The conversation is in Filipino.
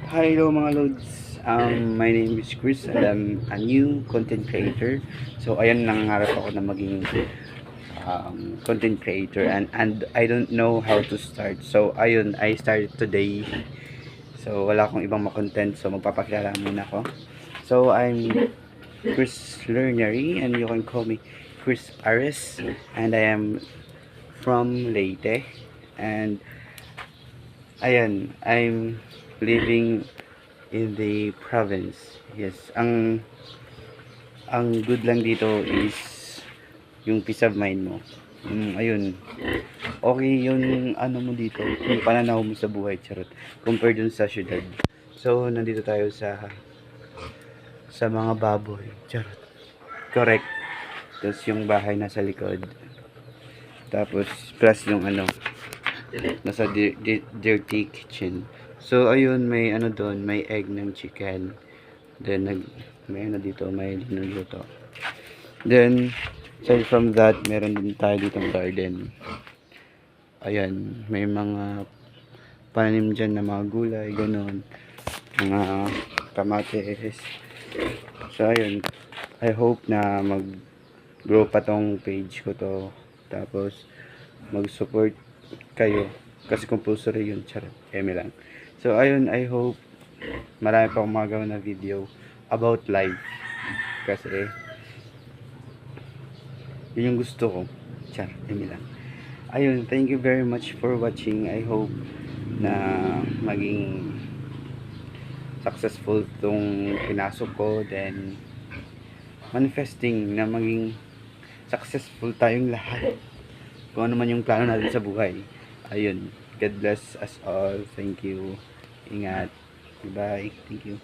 Hi, hello mga loads. My name is Chris and I'm a new content creator. So, ayan, nangangarap ako na maging content creator and I don't know how to start. So, ayun, I started today. So, wala akong ibang makontent. So, magpapakilala muna ako. So, I'm Chris Learnery and you can call me Chris Ares. And I am from Leyte. And, ayan, I'm living in the province. Yes, ang good lang dito is yung peace of mind mo. Ayun. Okay yung ano mo dito, yung pananaw mo sa buhay, charot. Compared dun sa syudad. So, nandito tayo sa mga baboy, charot. Correct. Tapos yung bahay nasa likod. Tapos plus yung ano, nasa dirty kitchen. So, ayun, may ano doon, may egg ng chicken. Then, may ano dito, may linuluto. Then, aside from that, meron din tayo ditong garden. Ayan, may mga pananim dyan na mga gulay, ganun. Mga kamatis. So, ayun. I hope na mag-grow pa tong page ko to. Tapos, mag-support kayo. Kasi compulsory yun, charot. Eme lang. So, ayun, I hope marami pa akong magawa na video about life. Kasi, yun yung gusto ko. Char, eme lang. Ayun, thank you very much for watching. I hope na maging successful tong pinasok ko. Then, manifesting na maging successful tayong lahat. Kung ano man yung plano natin sa buhay. Ayun, God bless us all. Thank you. Ingat. Bye. Thank you.